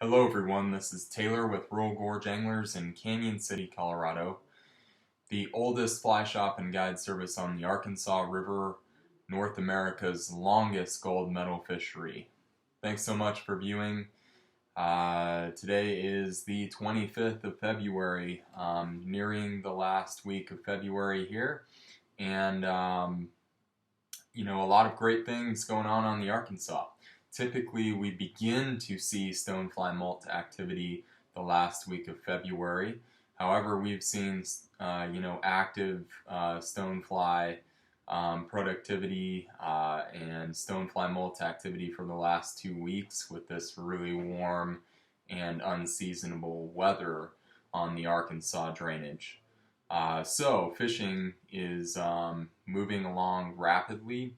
Hello everyone, this is Taylor with Royal Gorge Anglers in Canyon City, Colorado, the oldest fly shop and guide service on the Arkansas River, North America's longest gold medal fishery. Thanks so much for viewing. Today is the 25th of February, nearing the last week of February here, and a lot of great things going on the Arkansas. Typically, we begin to see stonefly molt activity the last week of February. However, we've seen, active stonefly productivity and stonefly molt activity for the last 2 weeks with this really warm and unseasonable weather on the Arkansas drainage. So fishing is moving along rapidly,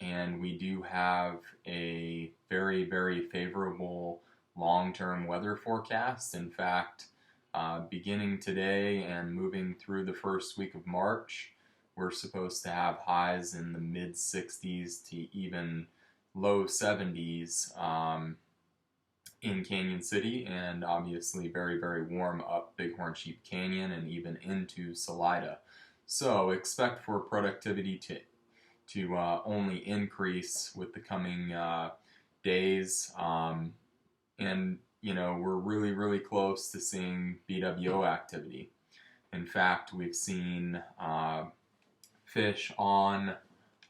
and we do have a very, very favorable long-term weather forecast. In fact, beginning today and moving through the first week of March, we're supposed to have highs in the mid 60s to even low 70s in Canyon City, and obviously very, very warm up Bighorn Sheep Canyon and even into Salida. So expect for productivity to only increase with the coming days. And we're really, really close to seeing BWO activity. In fact, we've seen fish on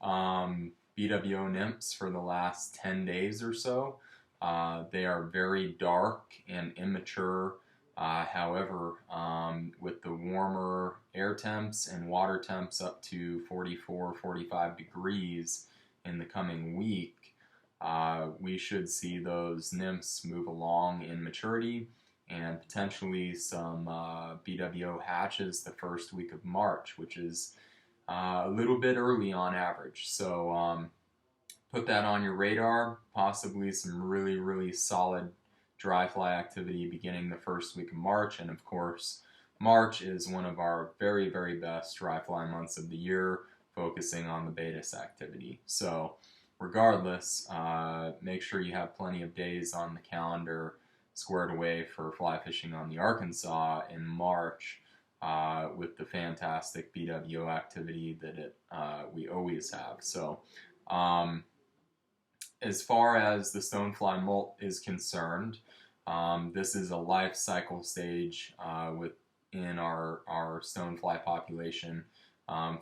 BWO nymphs for the last 10 days or so. They are very dark and immature. However, with the warmer air temps and water temps up to 44, 45 degrees in the coming week, we should see those nymphs move along in maturity and potentially some BWO hatches the first week of March, which is a little bit early on average. So put that on your radar, possibly some really, really solid dry fly activity beginning the first week of March. And of course, March is one of our very, very best dry fly months of the year, focusing on the Baetis activity. So regardless, make sure you have plenty of days on the calendar squared away for fly fishing on the Arkansas in March with the fantastic BWO activity that we always have. So as far as the stonefly molt is concerned, this is a life cycle stage within our stonefly population,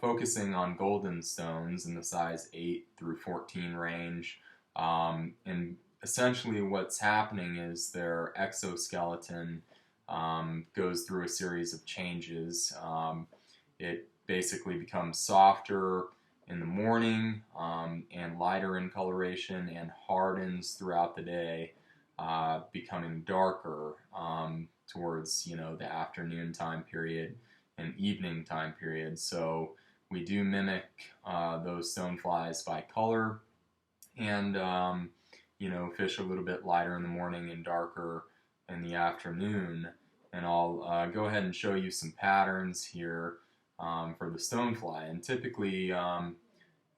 focusing on golden stones in the size 8 through 14 range. And essentially what's happening is their exoskeleton goes through a series of changes. It basically becomes softer in the morning and lighter in coloration and hardens throughout the day, becoming darker towards the afternoon time period and evening time period. So we do mimic those stoneflies by color, and fish a little bit lighter in the morning and darker in the afternoon. And I'll go ahead and show you some patterns here for the stonefly. And typically, a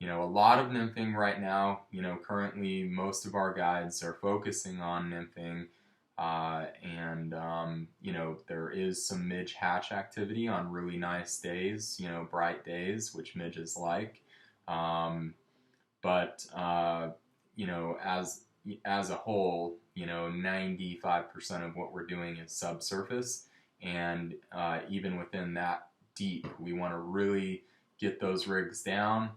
lot of nymphing right now. Currently most of our guides are focusing on nymphing, and there is some midge hatch activity on really nice days, bright days, which midges like. But as a whole, 95% of what we're doing is subsurface, and even within that deep, we want to really get those rigs down.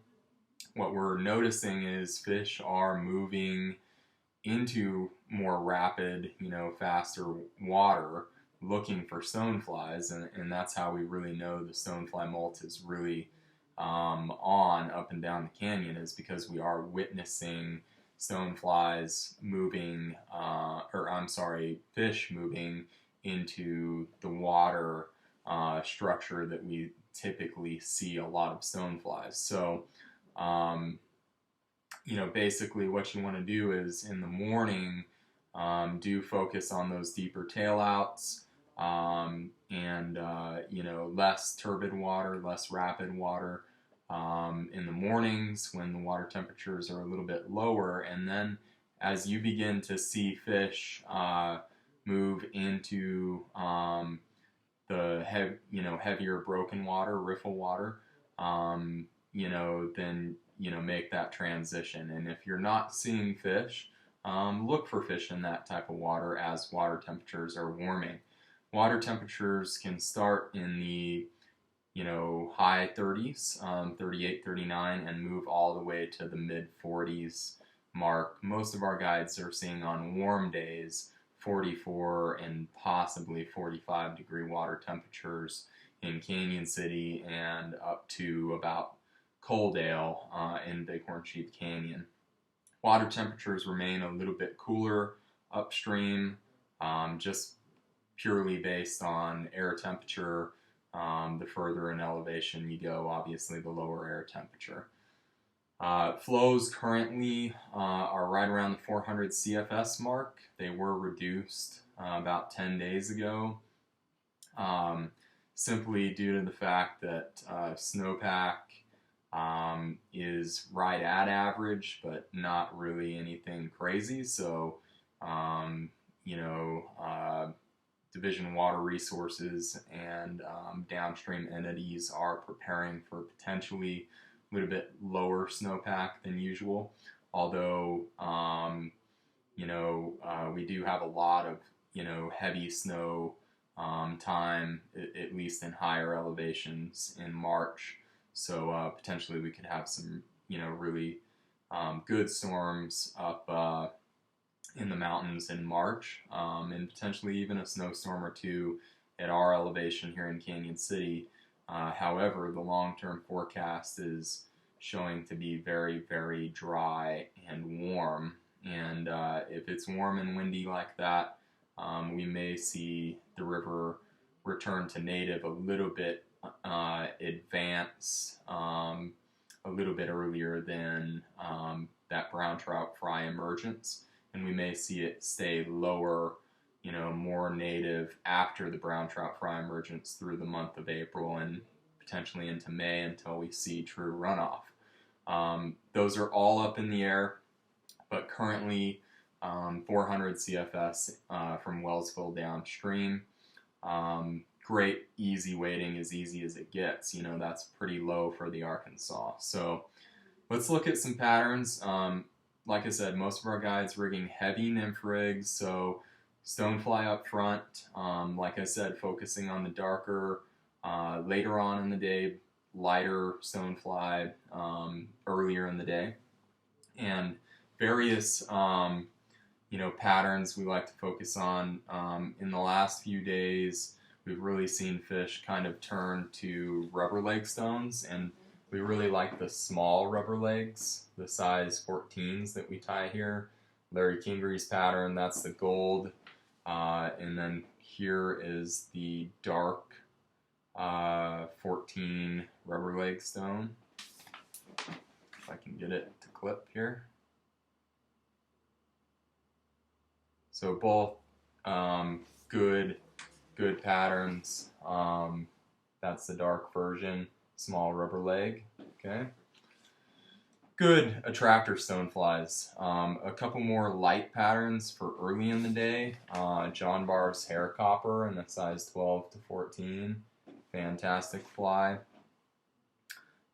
What we're noticing is fish are moving into more rapid, faster water, looking for stoneflies, and that's how we really know the stonefly molt is really on up and down the canyon, is because we are witnessing stoneflies moving, fish moving into the water structure that we typically see a lot of stoneflies. So basically what you want to do is in the morning do focus on those deeper tail outs, and less turbid water, less rapid water in the mornings when the water temperatures are a little bit lower. And then as you begin to see fish move into the heavier broken water, riffle water, then make that transition. And if you're not seeing fish, look for fish in that type of water as water temperatures are warming. Water temperatures can start in the high 30s, 38, 39, and move all the way to the mid 40s mark. Most of our guides are seeing on warm days 44 and possibly 45 degree water temperatures in Canyon City and up to about Coaldale in Bighorn Sheep Canyon. Water temperatures remain a little bit cooler upstream, just purely based on air temperature. The further in elevation you go, obviously the lower air temperature. Flows currently are right around the 400 CFS mark. They were reduced about 10 days ago, simply due to the fact that snowpack is right at average, but not really anything crazy. So, Division of Water Resources and downstream entities are preparing for potentially a little bit lower snowpack than usual. Although, we do have a lot of, heavy snow time, at least in higher elevations in March. So potentially we could have some, really good storms up in the mountains in March, and potentially even a snowstorm or two at our elevation here in Canyon City. However, the long-term forecast is showing to be very, very dry and warm. And if it's warm and windy like that, we may see the river return to native a little bit advance a little bit earlier than that brown trout fry emergence. And we may see it stay lower, more native after the brown trout fry emergence through the month of April and potentially into May until we see true runoff. Those are all up in the air, but currently 400 CFS from Wellsville downstream. Great easy weighting, as easy as it gets. That's pretty low for the Arkansas. So let's look at some patterns. Like I said, most of our guides rigging heavy nymph rigs, so stonefly up front. Like I said, focusing on the darker, later on in the day, lighter stonefly earlier in the day. And various, patterns we like to focus on. In the last few days, we've really seen fish kind of turn to rubber leg stones, and we really like the small rubber legs, the size 14s that we tie here. Larry Kingery's pattern, that's the gold. And then here is the dark 14 rubber leg stone. If I can get it to clip here. So both good patterns. That's the dark version. Small rubber leg, okay. Good attractor stoneflies. A couple more light patterns for early in the day. John Barr's hair copper in the size 12 to 14. Fantastic fly.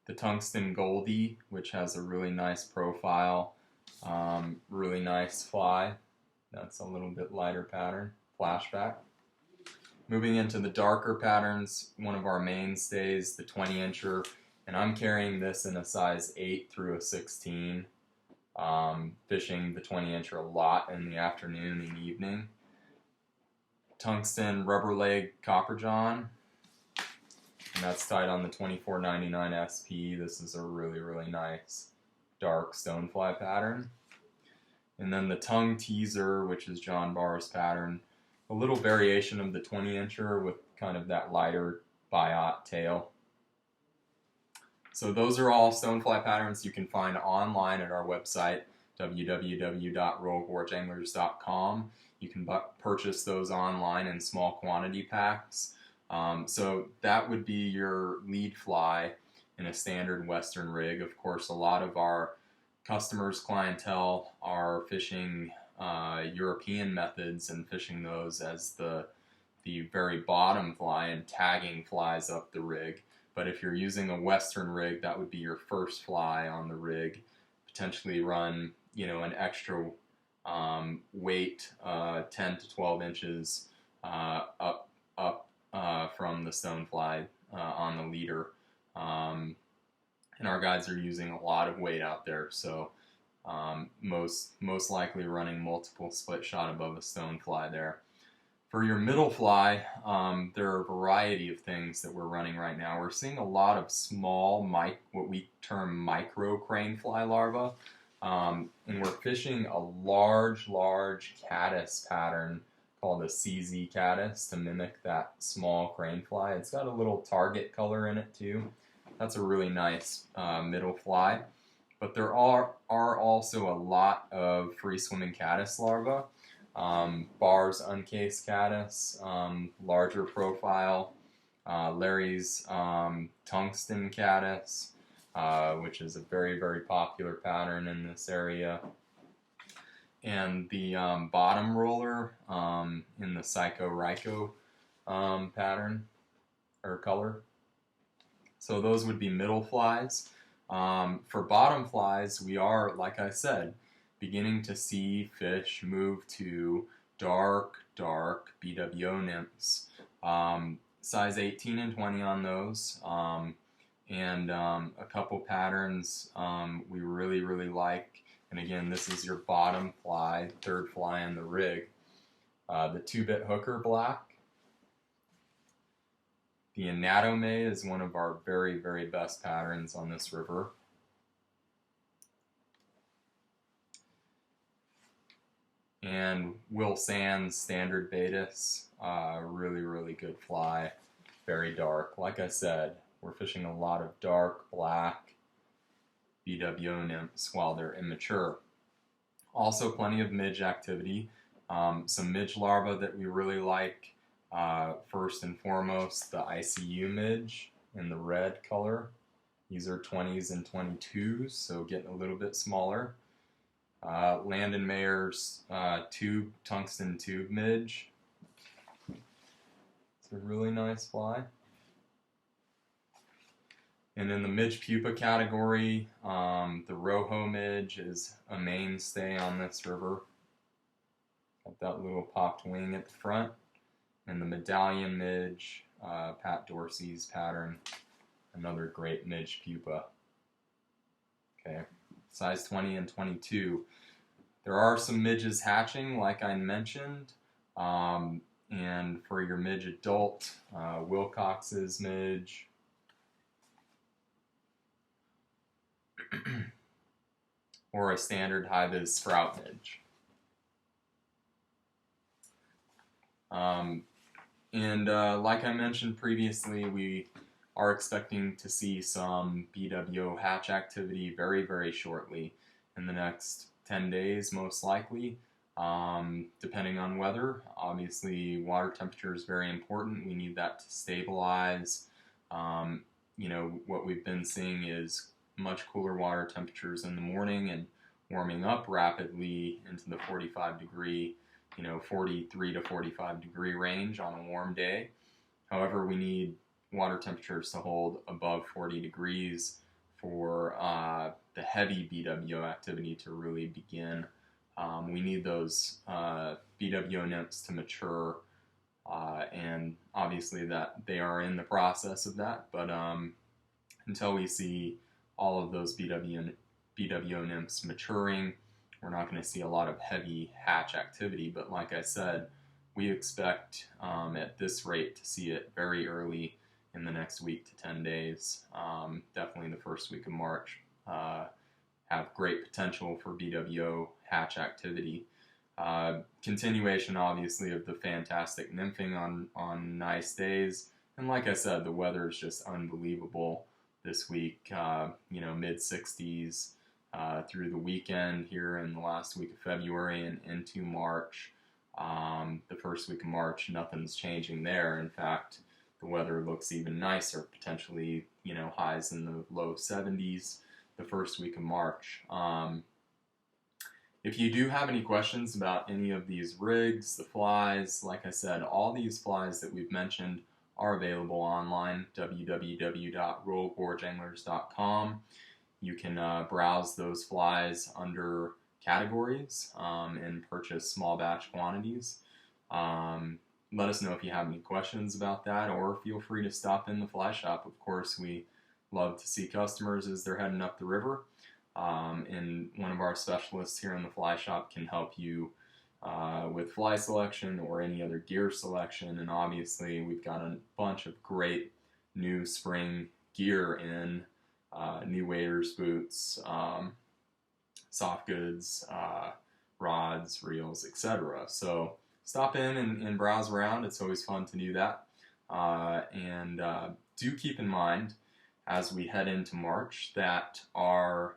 The tungsten goldie, which has a really nice profile. Really nice fly. That's a little bit lighter pattern. Flashback. Moving into the darker patterns, one of our mainstays, the 20-incher, and I'm carrying this in a size 8 through a 16, fishing the 20-incher a lot in the afternoon and evening. Tungsten rubber leg copper john, and that's tied on the 2499 SP. This is a really, really nice dark stonefly pattern. And then the tongue teaser, which is John Barr's pattern, a little variation of the 20-incher with kind of that lighter biot tail. So those are all stonefly patterns you can find online at our website, www.royalgorgeanglers.com. You can purchase those online in small quantity packs. So that would be your lead fly in a standard Western rig. Of course, a lot of our customers, clientele, are fishing European methods and fishing those as the very bottom fly and tagging flies up the rig. But if you're using a Western rig, that would be your first fly on the rig. Potentially run, an extra weight, 10 to 12 inches up from the stonefly on the leader. And our guides are using a lot of weight out there, so most likely running multiple split shot above a stonefly there. For your middle fly, there are a variety of things that we're running right now. We're seeing a lot of small, what we term micro crane fly larvae, and we're fishing a large caddis pattern called a CZ caddis to mimic that small crane fly. It's got a little target color in it too. That's a really nice middle fly. But there are also a lot of free-swimming caddis larvae. Barr's uncased caddis, larger profile. Larry's tungsten caddis, which is a very popular pattern in this area. And the bottom roller in the Psycho Ryko pattern or color. So those would be middle flies. For bottom flies, we are, like I said, beginning to see fish move to dark BWO nymphs. Size 18 and 20 on those. And a couple patterns we really like. And again, this is your bottom fly, third fly in the rig. The 2-bit hooker black. The Anatome is one of our very best patterns on this river. And Will Sands Standard Baetis, really good fly, very dark. Like I said, we're fishing a lot of dark black BWO nymphs while they're immature. Also plenty of midge activity, some midge larvae that we really like. First and foremost, the ICU midge in the red color. These are 20s and 22s, so getting a little bit smaller. Landon Mayer's tungsten tube midge. It's a really nice fly. And in the midge pupa category, the Rojo midge is a mainstay on this river. Got that little popped wing at the front. And the medallion midge, Pat Dorsey's pattern, another great midge pupa. Okay, size 20 and 22. There are some midges hatching, like I mentioned. And for your midge adult, Wilcox's midge. Or a standard high-vis sprout midge. And like I mentioned previously, we are expecting to see some BWO hatch activity very shortly, in the next 10 days most likely, depending on weather. Obviously, water temperature is very important. We need that to stabilize. What we've been seeing is much cooler water temperatures in the morning and warming up rapidly into the 43 to 45 degree range on a warm day. However, we need water temperatures to hold above 40 degrees for the heavy BWO activity to really begin. We need those BWO nymphs to mature, and obviously that they are in the process of that, but until we see all of those BWO nymphs maturing, we're not going to see a lot of heavy hatch activity. But like I said, we expect at this rate to see it very early in the next week to 10 days. Definitely the first week of March. Have great potential for BWO hatch activity. Continuation, obviously, of the fantastic nymphing on nice days. And like I said, the weather is just unbelievable this week. Mid-60s through the weekend here in the last week of February and into March. The first week of March, nothing's changing there. In fact, the weather looks even nicer, potentially, highs in the low 70s the first week of March. If you do have any questions about any of these rigs, the flies, like I said, all these flies that we've mentioned are available online, www.royalgorgeanglers.com. You can browse those flies under categories and purchase small batch quantities. Let us know if you have any questions about that, or feel free to stop in the fly shop. Of course, we love to see customers as they're heading up the river, and one of our specialists here in the fly shop can help you with fly selection or any other gear selection. And obviously, we've got a bunch of great new spring gear in, new waders, boots, soft goods, rods, reels, etc. So stop in and browse around. It's always fun to do that. And do keep in mind, as we head into March, that our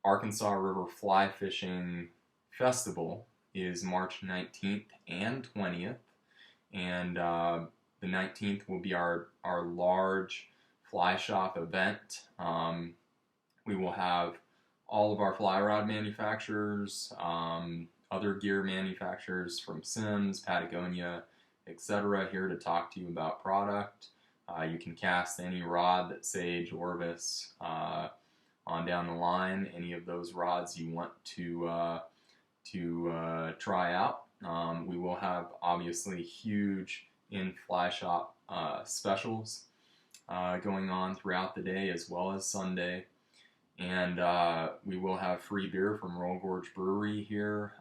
Arkansas River Fly Fishing Festival is March 19th and 20th. And the 19th will be our large fly shop event. We will have all of our fly rod manufacturers, other gear manufacturers from Sims, Patagonia, etc. here to talk to you about product. You can cast any rod that Sage, Orvis, on down the line, any of those rods you want to try out. We will have obviously huge in fly shop specials going on throughout the day as well as Sunday. And we will have free beer from Royal Gorge Brewery here,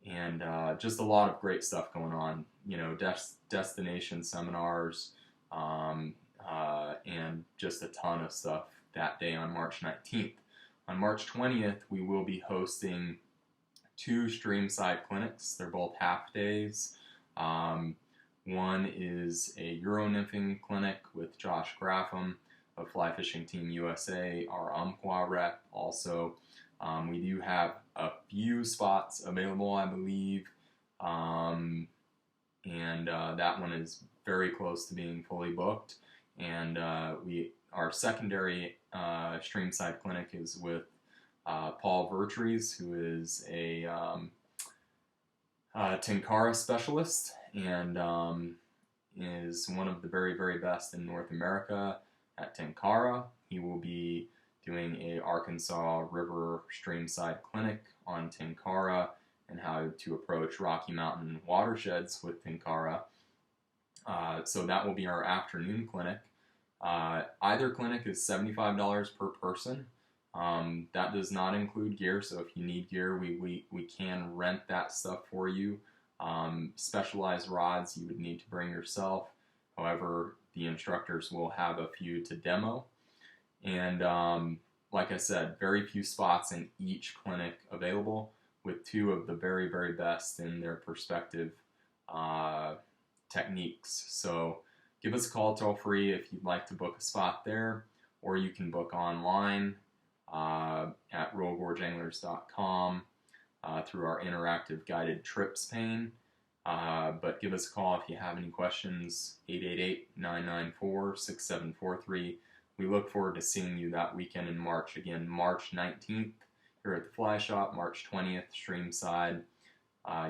and just a lot of great stuff going on. You know, destination seminars, and just a ton of stuff that day on March 19th. On March 20th, we will be hosting 2 streamside clinics. They're both half days. One is a Euro nymphing clinic with Josh Graffam of Fly Fishing Team USA, our Umpqua rep. Also, we do have a few spots available, I believe, and that one is very close to being fully booked. And our secondary streamside clinic is with Paul Vertrees, who is a Tenkara specialist and is one of the very, very best in North America at Tenkara. He will be doing a Arkansas River streamside clinic on Tenkara and how to approach Rocky Mountain watersheds with Tenkara. So that will be our afternoon clinic. Either clinic is $75 per person. That does not include gear, so if you need gear, we can rent that stuff for you. Specialized rods you would need to bring yourself. However, the instructors will have a few to demo. And like I said, very few spots in each clinic available, with 2 of the very, very best in their perspective techniques. So give us a call toll free if you'd like to book a spot there, or you can book online at royalgorgeanglers.com through our interactive guided trips pane. But give us a call if you have any questions, 888-994-6743. We look forward to seeing you that weekend in March. Again, March 19th here at the Fly Shop, March 20th, Streamside.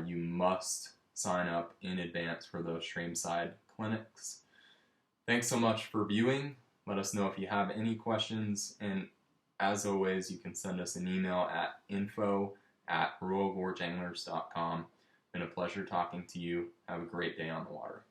You must sign up in advance for those Streamside clinics. Thanks so much for viewing. Let us know if you have any questions, and as always, you can send us an email at info@royalgorgeanglers.com. Been a pleasure talking to you. Have a great day on the water.